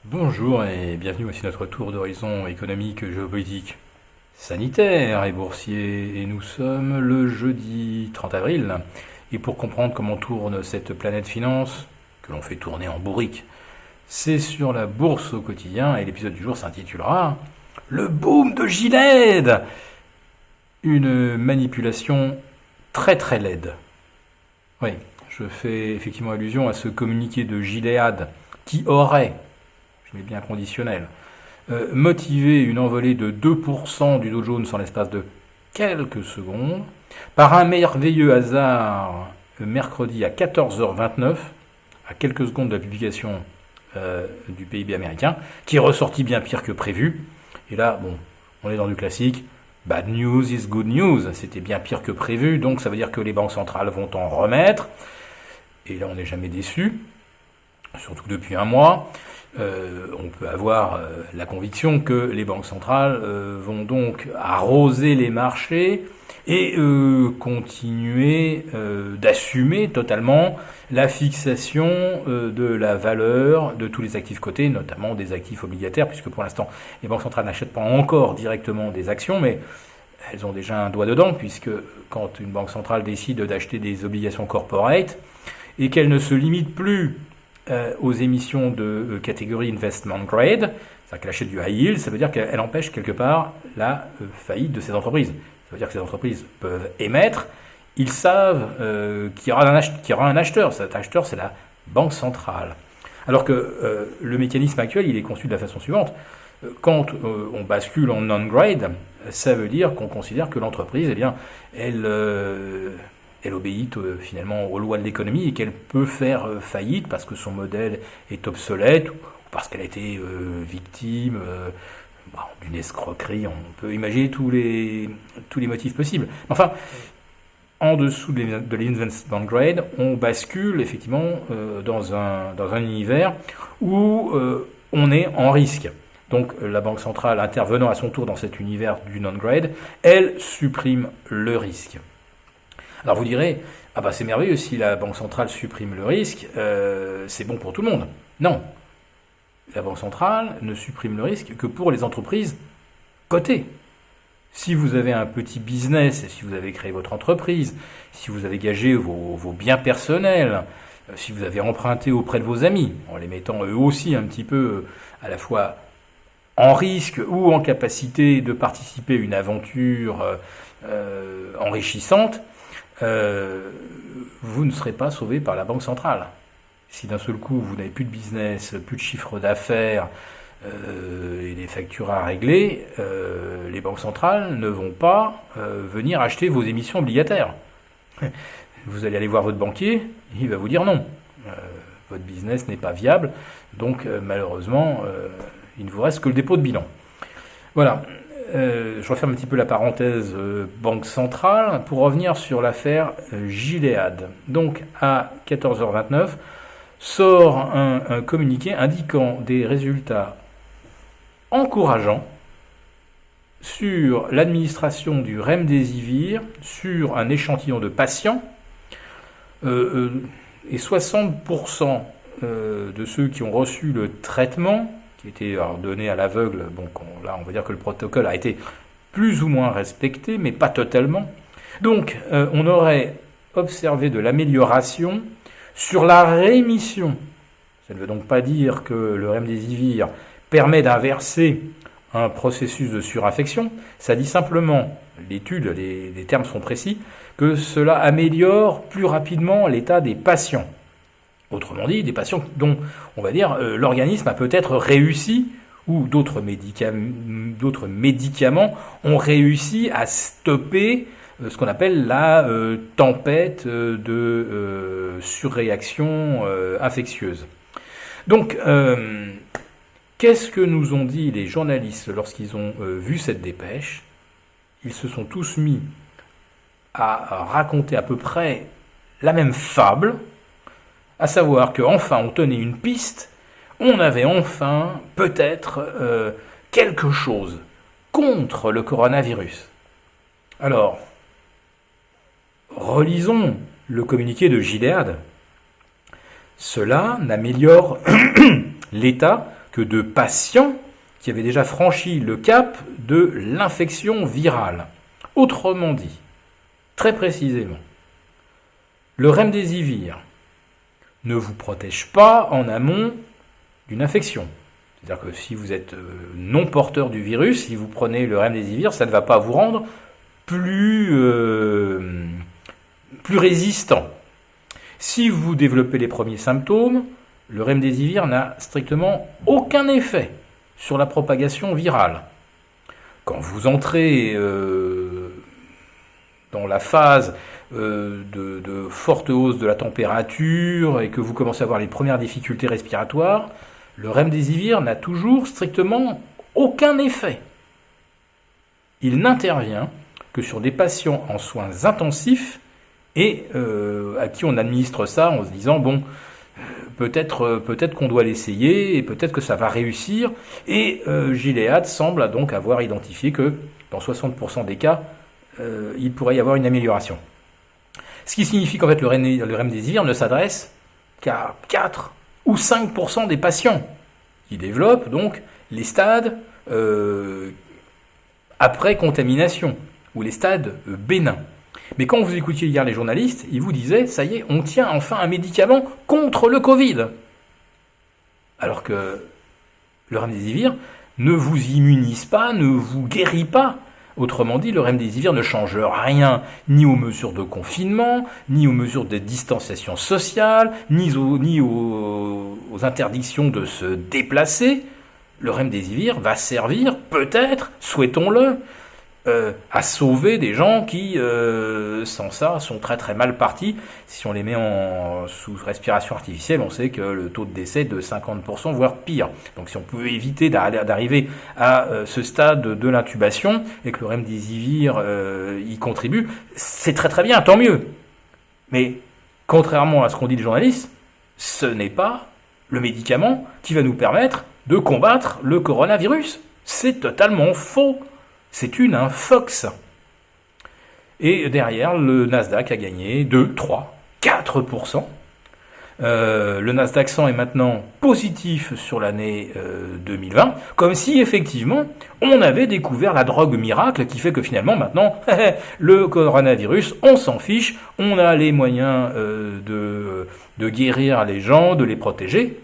Bonjour et bienvenue, voici notre tour d'horizon économique, géopolitique, sanitaire et boursier. Et nous sommes le jeudi 30 avril. Et pour comprendre comment tourne cette planète finance, que l'on fait tourner en bourrique, c'est sur la bourse au quotidien. Et l'épisode du jour s'intitulera Le boom de Gilead. Une manipulation très très laide. Oui, je fais effectivement allusion à ce communiqué de Gilead qui aurait, je mets bien conditionnel, motiver une envolée de 2% du Dow Jones en l'espace de quelques secondes, par un merveilleux hasard, mercredi à 14h29, à quelques secondes de la publication du PIB américain, qui est ressorti bien pire que prévu. Et là, bon, on est dans du classique. Bad news is good news. C'était bien pire que prévu, donc ça veut dire que les banques centrales vont en remettre. Et là, on n'est jamais déçu, surtout depuis un mois. On peut avoir la conviction que les banques centrales vont donc arroser les marchés et continuer d'assumer totalement la fixation de la valeur de tous les actifs cotés, notamment des actifs obligataires, puisque pour l'instant les banques centrales n'achètent pas encore directement des actions, mais elles ont déjà un doigt dedans, puisque quand une banque centrale décide d'acheter des obligations corporate et qu'elle ne se limite plus aux émissions de catégorie investment grade, c'est-à-dire qu'elle achète du high yield, ça veut dire qu'elle empêche quelque part la faillite de ces entreprises. Ça veut dire que ces entreprises peuvent émettre, ils savent qu'il y aura un acheteur. Cet acheteur, c'est la banque centrale. Alors que le mécanisme actuel, il est conçu de la façon suivante. Quand on bascule en non-grade, ça veut dire qu'on considère que l'entreprise, eh bien, elle obéit finalement aux lois de l'économie et qu'elle peut faire faillite parce que son modèle est obsolète ou parce qu'elle a été victime d'une escroquerie. On peut imaginer tous les motifs possibles. Enfin, en dessous de l'investment grade, on bascule effectivement dans un univers où on est en risque. Donc la Banque centrale intervenant à son tour dans cet univers du non-grade, elle supprime le risque. Alors vous direz, ah bah c'est merveilleux, si la Banque centrale supprime le risque, c'est bon pour tout le monde. Non, la Banque centrale ne supprime le risque que pour les entreprises cotées. Si vous avez un petit business, si vous avez créé votre entreprise, si vous avez gagé vos biens personnels, si vous avez emprunté auprès de vos amis, en les mettant eux aussi un petit peu à la fois en risque ou en capacité de participer à une aventure enrichissante, vous ne serez pas sauvé par la Banque centrale. Si d'un seul coup vous n'avez plus de business, plus de chiffre d'affaires et des factures à régler, les banques centrales ne vont pas venir acheter vos émissions obligataires. Vous allez aller voir votre banquier, il va vous dire non. Votre business n'est pas viable, donc malheureusement, il ne vous reste que le dépôt de bilan. Voilà. Je referme un petit peu la parenthèse Banque centrale pour revenir sur l'affaire Gilead. Donc à 14h29 sort un communiqué indiquant des résultats encourageants sur l'administration du remdesivir sur un échantillon de patients et 60% de ceux qui ont reçu le traitement qui était donné à l'aveugle, bon, là on va dire que le protocole a été plus ou moins respecté, mais pas totalement. Donc on aurait observé de l'amélioration sur la rémission. Ça ne veut donc pas dire que le remdesivir permet d'inverser un processus de surinfection, ça dit simplement, l'étude, les termes sont précis, que cela améliore plus rapidement l'état des patients. Autrement dit, des patients dont, on va dire, l'organisme a peut-être réussi, ou d'autres médicaments ont réussi à stopper ce qu'on appelle la tempête de surréaction infectieuse. Donc, qu'est-ce que nous ont dit les journalistes lorsqu'ils ont vu cette dépêche? Ils se sont tous mis à raconter à peu près la même fable, à savoir qu'enfin on tenait une piste, on avait enfin peut-être quelque chose contre le coronavirus. Alors, relisons le communiqué de Gilead. Cela n'améliore l'état que de patients qui avaient déjà franchi le cap de l'infection virale. Autrement dit, très précisément, le remdesivir ne vous protège pas en amont d'une infection. C'est-à-dire que si vous êtes non porteur du virus, si vous prenez le remdesivir, ça ne va pas vous rendre plus résistant. Si vous développez les premiers symptômes, le remdesivir n'a strictement aucun effet sur la propagation virale. Quand vous entrez dans la phase de forte hausse de la température et que vous commencez à avoir les premières difficultés respiratoires, le remdesivir n'a toujours strictement aucun effet. Il n'intervient que sur des patients en soins intensifs et à qui on administre ça en se disant bon, peut-être qu'on doit l'essayer et peut-être que ça va réussir. Et Gilead semble donc avoir identifié que dans 60% des cas, il pourrait y avoir une amélioration. Ce qui signifie qu'en fait le remdesivir ne s'adresse qu'à 4 ou 5% des patients qui développent donc les stades après contamination ou les stades bénins. Mais quand vous écoutiez hier les journalistes, ils vous disaient, ça y est, on tient enfin un médicament contre le Covid. Alors que le remdesivir ne vous immunise pas, ne vous guérit pas. Autrement dit, le remdesivir ne change rien, ni aux mesures de confinement, ni aux mesures de distanciation sociale, ni aux interdictions de se déplacer. Le remdesivir va servir, peut-être, souhaitons-le, à sauver des gens qui, sans ça, sont très très mal partis. Si on les met sous respiration artificielle, on sait que le taux de décès est de 50%, voire pire. Donc si on pouvait éviter d'arriver à ce stade de l'intubation et que le remdesivir y contribue, c'est très très bien, tant mieux. Mais contrairement à ce qu'ont dit les journalistes, ce n'est pas le médicament qui va nous permettre de combattre le coronavirus. C'est totalement faux. C'est une infox. Et derrière, le Nasdaq a gagné 2, 3, 4%. Le Nasdaq 100 est maintenant positif sur l'année 2020, comme si effectivement on avait découvert la drogue miracle qui fait que finalement maintenant, le coronavirus, on s'en fiche, on a les moyens de guérir les gens, de les protéger.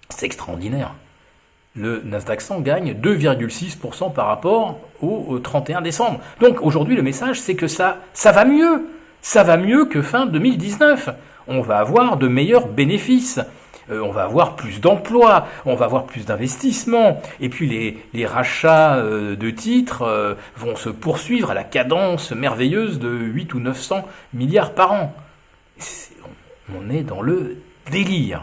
C'est extraordinaire. Le Nasdaq 100 gagne 2,6% par rapport au 31 décembre. Donc aujourd'hui, le message, c'est que ça va mieux. Ça va mieux que fin 2019. On va avoir de meilleurs bénéfices. On va avoir plus d'emplois. On va avoir plus d'investissements. Et puis les rachats de titres vont se poursuivre à la cadence merveilleuse de 8 ou 900 milliards par an. On est dans le délire.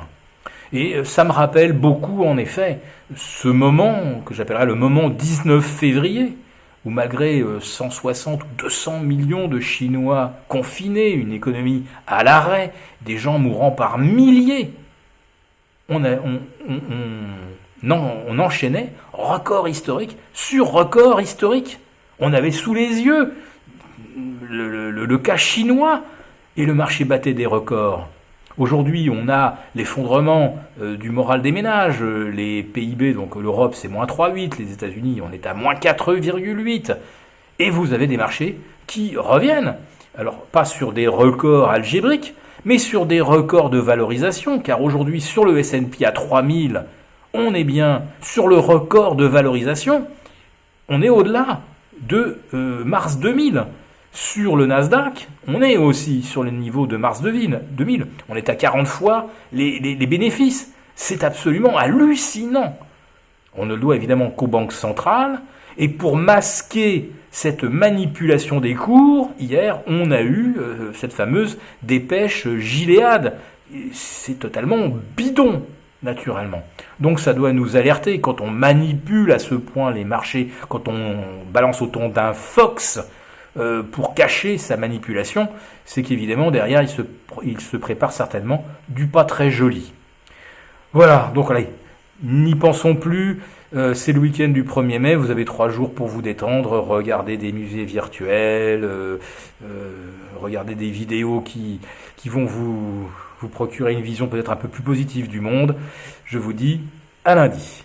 Et ça me rappelle beaucoup, en effet, ce moment que j'appellerais le moment 19 février, où malgré 160 ou 200 millions de Chinois confinés, une économie à l'arrêt, des gens mourant par milliers, on enchaînait record historique sur record historique. On avait sous les yeux le cas chinois et le marché battait des records. Aujourd'hui, on a l'effondrement du moral des ménages. Les PIB, donc l'Europe, c'est moins 3,8. Les États-Unis, on est à moins 4,8. Et vous avez des marchés qui reviennent. Alors, pas sur des records algébriques, mais sur des records de valorisation. Car aujourd'hui, sur le S&P à 3000, on est bien sur le record de valorisation. On est au-delà de mars 2000. Sur le Nasdaq, on est aussi sur le niveau de mars 2000. On est à 40 fois les bénéfices. C'est absolument hallucinant. On ne le doit évidemment qu'aux banques centrales. Et pour masquer cette manipulation des cours, hier, on a eu cette fameuse dépêche Gilead. C'est totalement bidon, naturellement. Donc ça doit nous alerter quand on manipule à ce point les marchés, quand on balance autant d'infox pour cacher sa manipulation, c'est qu'évidemment derrière il se prépare certainement du pas très joli. Voilà, donc allez, n'y pensons plus, c'est le week-end du 1er mai, vous avez 3 jours pour vous détendre, regarder des musées virtuels, regarder des vidéos qui vont vous procurer une vision peut-être un peu plus positive du monde. Je vous dis à lundi.